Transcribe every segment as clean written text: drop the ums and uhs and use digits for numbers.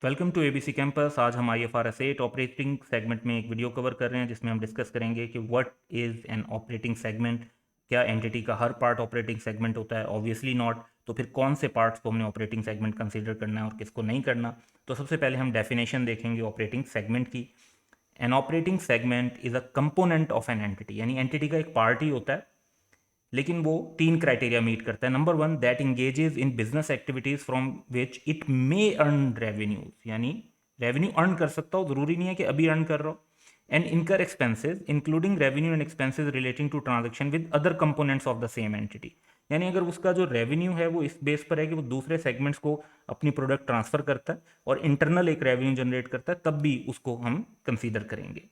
Welcome to ABC campus. आज हम IFRS 8 operating segment में एक वीडियो कवर कर रहे हैं जिसमें हम डिस्कस करेंगे कि what is an operating segment. क्या एंटिटी का हर पार्ट ऑपरेटिंग सेगमेंट होता है? Obviously not. तो फिर कौन से पार्ट्स को हमने ऑपरेटिंग सेगमेंट कंसीडर करना है और किसको नहीं करना? तो सबसे पहले हम डेफिनेशन देखेंगे ऑपरेटिंग सेगमेंट की। An operating segment is a component of an entity, यानी एंटिटी का एक पार्ट ही होता है, लेकिन वो तीन क्राइटेरिया मीट करता है। Number one, that engages in business activities from which it may earn revenues, यानी रेवेन्यू अर्न कर सकता हो, जरूरी नहीं है कि अभी अर्न कर रहा हो। And incur expenses including revenue and expenses relating to transaction with other components of the same entity. यानी अगर उसका जो रेवेन्यू है वो इस बेस पर है कि वो दूसरे सेगमेंट्स को अपनी प्रोडक्ट ट्रांसफर करता है और इंटरनल एक रेवेन्यू जनरेट करता है, तब भी उसको हम कंसीडर करेंगे।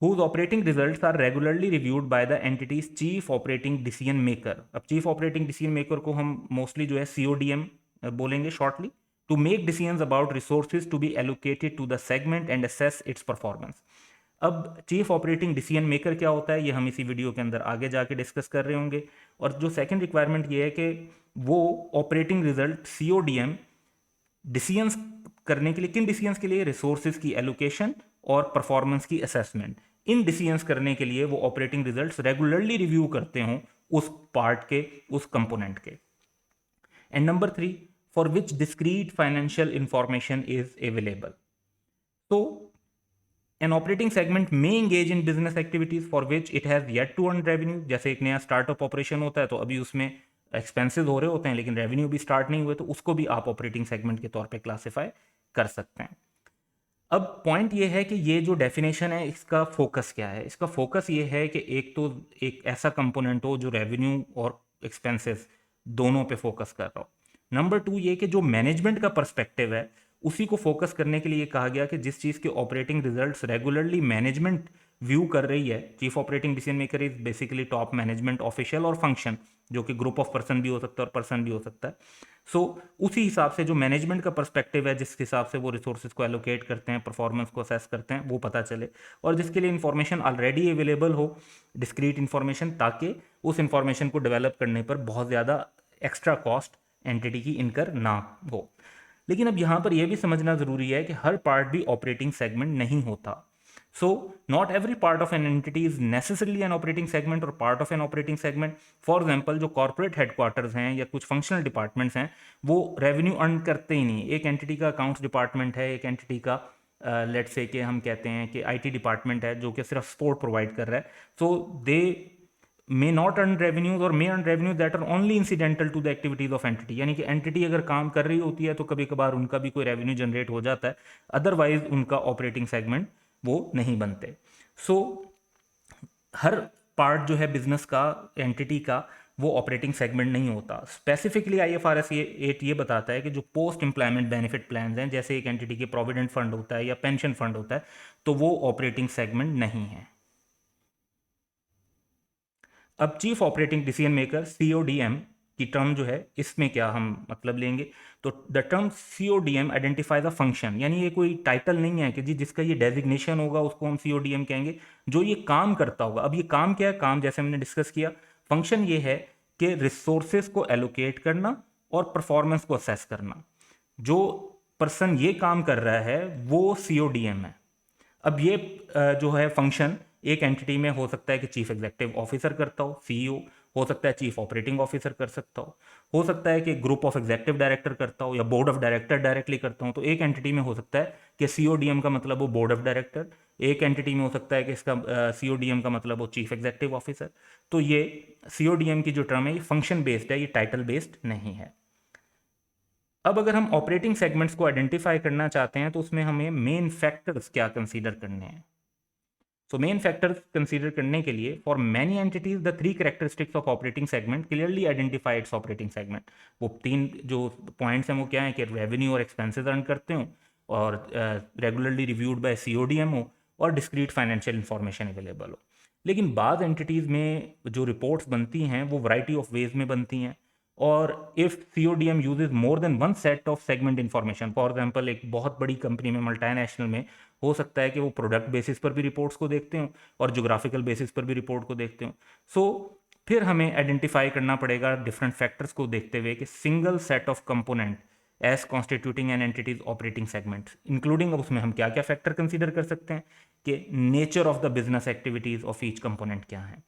whose operating results are regularly reviewed by the entity's chief operating decision maker। अब chief operating decision maker को हम mostly जो है CODM बोलेंगे shortly, to make decisions about resources to be allocated to the segment and assess its performance। अब chief operating decision maker क्या होता है ये हम इसी वीडियो के अंदर आगे जाके डिस्कस कर रहे होंगे। और जो सेकंड रिक्वायरमेंट ये है कि वो ऑपरेटिंग रिजल्ट CODM डिसीजंस करने के लिए, किन डिसीजंस के लिए? रिसोर्सेज की एलोकेशन और परफॉर्मेंस की असेसमेंट। इन डिसीजंस करने के लिए वो ऑपरेटिंग रिजल्ट्स रेगुलरली रिव्यू करते हों उस पार्ट के, उस कंपोनेंट के। And number three, for which discrete financial information is available. तो एन ऑपरेटिंग सेगमेंट में engage in business activities for which it has yet to earn revenue। जैसे एक नया स्टार्टअप ऑपरेशन होता है तो अभी उसमें एक्सपेंसेस हो रहे होते हैं लेकिन रेवेन्यू भी स्टार्ट नहीं हुए, तो उसको भी आप ऑपरेटिंग सेगमेंट के तौर पे क्लासिफाई कर सकते हैं। अब पॉइंट ये है कि ये जो डेफिनेशन है इसका फोकस क्या है? इसका फोकस ये है कि एक तो एक ऐसा कंपोनेंट हो जो रेवेन्यू और एक्सपेंसेस दोनों पे फोकस कर रहा हो। नंबर टू, ये कि जो मैनेजमेंट का पर्सपेक्टिव है उसी को फोकस करने के लिए कहा गया कि जिस चीज़ के operating results regularly management view कर रही है। Chief operating decision maker is basically top management official और फंक्शन, जो कि ग्रुप ऑफ पर्सन भी हो सकता है और पर्सन भी हो सकता है। सो उसी हिसाब से जो मैनेजमेंट का पर्सपेक्टिव है, जिस हिसाब से वो रिसोर्सेज को एलोकेट करते हैं, परफॉर्मेंस को असेस करते हैं, वो पता चले। और जिसके लिए इन्फॉर्मेशन ऑलरेडी अवेलेबल हो, डिस्क्रीट इन्फॉर्मेशन, ताकि उस इन्फॉर्मेशन को डेवलप करने पर बहुत ज़्यादा एक्स्ट्रा कॉस्ट एंटिटी की इनकर ना हो। लेकिन अब यहाँ पर यह भी समझना ज़रूरी है कि हर पार्ट भी ऑपरेटिंग सेगमेंट नहीं होता। So not every part of an entity is necessarily an operating segment or part of an operating segment। For example, जो corporate headquarters हैं या कुछ functional departments हैं वो revenue earn करते ही नहीं। एक entity का accounts department है, एक entity का let's say कि हम कहते हैं कि IT department है जो कि सिर्फ support provide कर रहा है। So they may not earn revenues or may earn revenues that are only incidental to the activities of entity। यानी कि entity अगर काम कर रही होती है तो कभी कभार उनका भी कोई revenue generate हो जाता है, अदरवाइज उनका operating segment वो नहीं बनते। सो हर पार्ट जो है बिजनेस का, एंटिटी का, वो ऑपरेटिंग सेगमेंट नहीं होता। स्पेसिफिकली IFRS 8 ये बताता है कि जो पोस्ट एम्प्लॉयमेंट बेनिफिट प्लान्स हैं, जैसे एक एंटिटी के प्रोविडेंट फंड होता है या पेंशन फंड होता है, तो वो ऑपरेटिंग सेगमेंट नहीं है। अब chief operating decision maker CODM की टर्म जो है इसमें क्या हम मतलब लेंगे? तो the term CODM identify the function, यानी ये कोई टाइटल नहीं है कि जी जिसका ये डेजिग्नेशन होगा उसको हम CODM कहेंगे, जो ये काम करता होगा। अब ये काम क्या है? काम जैसे हमने डिस्कस किया, फंक्शन ये है कि रिसोर्सेज को एलोकेट करना और परफॉर्मेंस को असेस करना। जो पर्सन ये काम कर रहा है वो CODM है। अब ये जो है फंक्शन एक एंटिटी में हो सकता है कि चीफ एग्जीक्यूटिव ऑफिसर करता हो, CEO, हो सकता है चीफ ऑपरेटिंग ऑफिसर कर सकता हो सकता है कि ग्रुप ऑफ एग्जीक्यूटिव डायरेक्टर करता हो या बोर्ड ऑफ डायरेक्टर डायरेक्टली करता हो। तो एक एंटिटी में हो सकता है कि CODM का मतलब हो बोर्ड ऑफ डायरेक्टर, एक एंटिटी में हो सकता है कि इसका CODM का मतलब हो चीफ एग्जीक्यूटिव ऑफिसर। तो ये CODM की जो टर्म है ये फंक्शन बेस्ड है, ये टाइटल बेस्ड नहीं है। अब अगर हम ऑपरेटिंग सेगमेंट्स को आइडेंटिफाई करना चाहते हैं तो उसमें हमें मेन फैक्टर्स क्या कंसीडर करने हैं? सो मेन फैक्टर्स कंसीडर करने के लिए, for many entities the three characteristics of operating segment clearly identify it's operating segment. वो तीन जो पॉइंट्स हैं वो क्या है कि रेवेन्यू और एक्सपेंसेस अर्न करते हो, और रेगुलरली रिव्यूड बाय CODM हो, और डिस्क्रीट फाइनेंशियल इंफॉर्मेशन अवेलेबल हो। लेकिन बाद एंटिटीज़ में जो रिपोर्ट्स बनती हैं वो वैरायटी ऑफ वेज में बनती हैं, और if CODM uses more than one set of segment information, for example एक बहुत बड़ी कंपनी में, मल्टीनेशनल में, हो सकता है कि वो प्रोडक्ट बेसिस पर भी रिपोर्ट्स को देखते हो और जोग्राफिकल बेसिस पर भी रिपोर्ट को देखते हो। सो फिर हमें आइडेंटिफाई करना पड़ेगा डिफरेंट फैक्टर्स को देखते हुए कि single set of component as constituting an entities operating segment, including उसमें हम क्या क्या फैक्टर कंसीडर कर सकते हैं कि nature of the business activities of each component क्या है,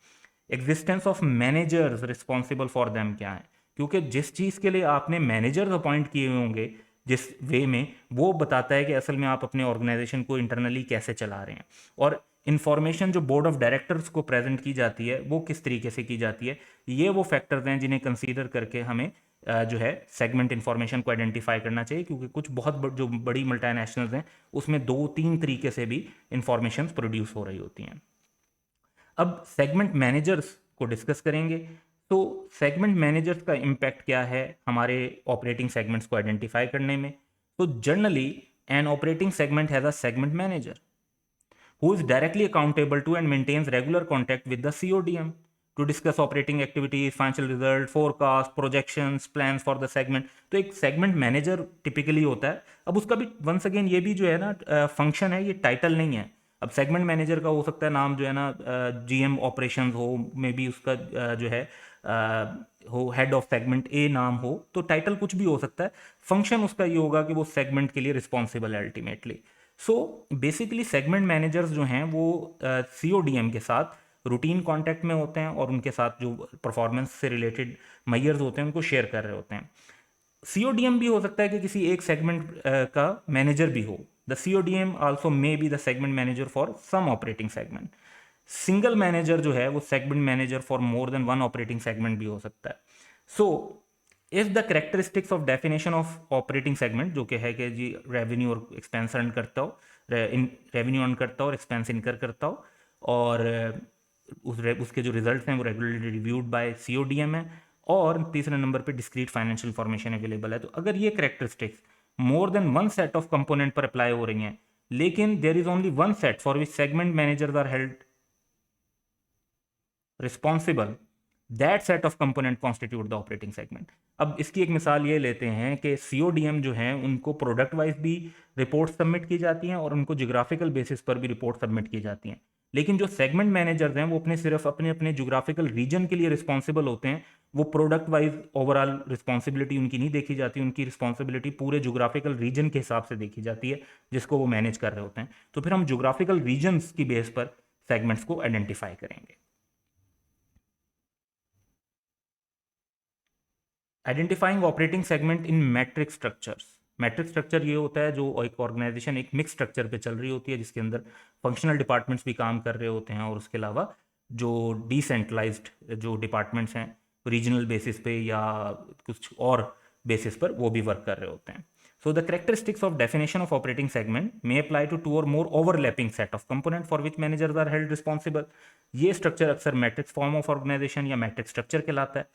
existence of managers responsible for them क्या है, क्योंकि जिस चीज़ के लिए आपने मैनेजर्स अपॉइंट किए होंगे जिस वे में, वो बताता है कि असल में आप अपने ऑर्गेनाइजेशन को इंटरनली कैसे चला रहे हैं, और इन्फॉर्मेशन जो बोर्ड ऑफ डायरेक्टर्स को प्रेजेंट की जाती है वो किस तरीके से की जाती है। ये वो फैक्टर्स हैं जिन्हें कंसीडर करके हमें जो है सेगमेंट इन्फॉर्मेशन को आइडेंटिफाई करना चाहिए, क्योंकि कुछ बहुत जो बड़ी मल्टीनेशनल्स हैं उसमें 2-3 तरीके से भी इंफॉर्मेशन प्रोड्यूस हो रही होती हैं। अब सेगमेंट मैनेजर्स को डिस्कस करेंगे। तो सेगमेंट मैनेजर्स का इम्पैक्ट क्या है हमारे ऑपरेटिंग सेगमेंट्स को आइडेंटिफाई करने में। तो generally an operating segment has a segment manager who is directly accountable to and maintains regular contact with the CODM to discuss operating activities, financial result, forecast, projections, plans for the segment। तो एक segment manager typically होता है। अब उसका भी once again ये भी जो है ना फंक्शन है, ये टाइटल नहीं है। अब सेगमेंट मैनेजर का हो सकता है नाम जो है ना GM ऑपरेशंस हो, मे बी उसका जो है हो हेड ऑफ सेगमेंट ए नाम हो, तो टाइटल कुछ भी हो सकता है। फंक्शन उसका ये होगा कि वो सेगमेंट के लिए रिस्पॉन्सिबल है ultimately. So basically segment managers जो हैं वो CODM के साथ रूटीन कांटेक्ट में होते हैं और उनके साथ जो परफॉर्मेंस से रिलेटेड मैयर्स होते हैं उनको शेयर कर रहे होते हैं। CODM भी हो सकता है कि किसी एक सेगमेंट का मैनेजर भी हो। The CODM also may be the segment manager for some operating segment. Single manager जो है वो segment manager for more than one operating segment भी हो सकता है। So if the characteristics of definition of operating segment जो कि है कि जी रेवेन्यू और एक्सपेंस अर्न करता हो, रेवेन्यू अर्न करता हो और एक्सपेंस इनकर करता हो, और उसके जो रिजल्ट हैं वो रेगुलरली रिव्यूड बाय CODM है, और तीसरे नंबर पे डिस्क्रीट फाइनेंशियल इंफॉर्मेशन अवेलेबल है। तो अगर ये characteristics more than one set of component पर अप्लाई हो रही हैं, लेकिन there is only one set for which segment managers are held responsible, that set of component constitute the operating segment. अब इसकी एक मिसाल ये लेते हैं कि CODM जो है उनको प्रोडक्ट वाइज भी रिपोर्ट सबमिट की जाती हैं और उनको जोग्राफिकल बेसिस पर भी रिपोर्ट सबमिट की जाती हैं, लेकिन जो सेगमेंट मैनेजर्स हैं वो सिर्फ अपने अपने जोग्राफिकल रीजन के लिए रिस्पॉन्सिबल होते हैं। वो प्रोडक्ट वाइज ओवरऑल रिस्पॉन्सिबिलिटी उनकी नहीं देखी जाती, उनकी रिस्पॉन्सिबिलिटी पूरे जोग्राफिकल रीजन के हिसाब से देखी जाती है जिसको वो मैनेज कर रहे होते हैं। तो फिर हम जोग्राफिकल रीजन्स की बेस पर सेगमेंट्स को आइडेंटिफाई करेंगे। Identifying operating segment in matrix structures. Matrix structure ये होता है जो एक ऑर्गेनाइजेशन एक मिक्स स्ट्रक्चर पे चल रही होती है जिसके अंदर फंक्शनल डिपार्टमेंट्स भी काम कर रहे होते हैं और उसके अलावा जो डिसेंट्रलाइज्ड जो डिपार्टमेंट्स हैं रीजनल बेसिस पे या कुछ और बेसिस पर वो भी वर्क कर रहे होते हैं। So the characteristics of definition of operating segment may apply to two or more overlapping set of component for which managers are held responsible। ये स्ट्रक्चर अक्सर मैट्रिक्स फॉर्म ऑफ ऑर्गेनाइजेशन या मैट्रिक्स स्ट्रक्चर कहलाता है।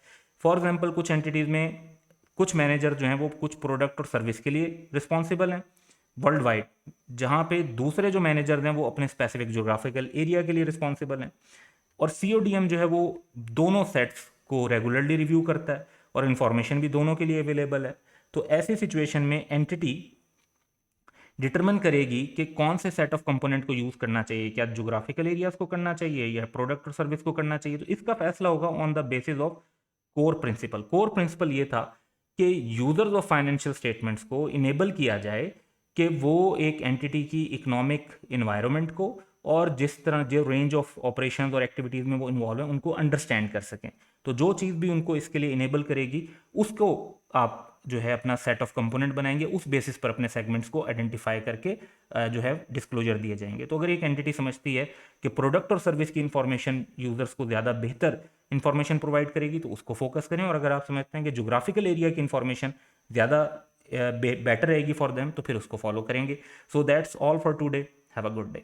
For example कुछ entities में कुछ manager जो हैं वो कुछ प्रोडक्ट और सर्विस के लिए रिस्पॉन्सिबल हैं वर्ल्ड वाइड, जहाँ पे दूसरे जो मैनेजर हैं वो अपने स्पेसिफिक जोग्राफिकल एरिया के लिए रिस्पॉन्सिबल हैं। और CODM जो है वो दोनों सेट्स को रेगुलरली रिव्यू करता है और इन्फॉर्मेशन भी दोनों के लिए अवेलेबल है। तो ऐसी सिचुएशन में एंटिटी डिटरमिन करेगी कि कौन से सेट ऑफ कंपोनेंट को यूज करना चाहिए, क्या ज्योग्राफिकल एरियाज को करना चाहिए या प्रोडक्ट और सर्विस को करना चाहिए। तो इसका फैसला होगा on the basis of core principle. Core principle ये था कि यूजर्स ऑफ फाइनेंशियल स्टेटमेंट्स को इनेबल किया जाए कि वो एक एंटिटी की इकोनॉमिक इन्वायरमेंट को और जिस तरह जो रेंज ऑफ ऑपरेशंस और एक्टिविटीज़ में वो इन्वॉल्व हैं उनको अंडरस्टैंड कर सकें। तो जो चीज़ भी उनको इसके लिए इनेबल करेगी उसको आप जो है अपना सेट ऑफ कंपोनेंट बनाएंगे, उस बेसिस पर अपने सेगमेंट्स को आइडेंटिफाई करके जो है डिस्क्लोजर दिए जाएंगे। तो अगर एक एंटिटी समझती है कि प्रोडक्ट और सर्विस की इंफॉर्मेशन यूजर्स को ज़्यादा बेहतर इंफॉर्मेशन प्रोवाइड करेगी तो उसको फोकस करें, और अगर आप समझते हैं कि जोग्राफिकल एरिया की इंफॉर्मेशन ज़्यादा बेटर रहेगी फॉर देम तो फिर उसको फॉलो करेंगे। So that's all for today. Have a good day.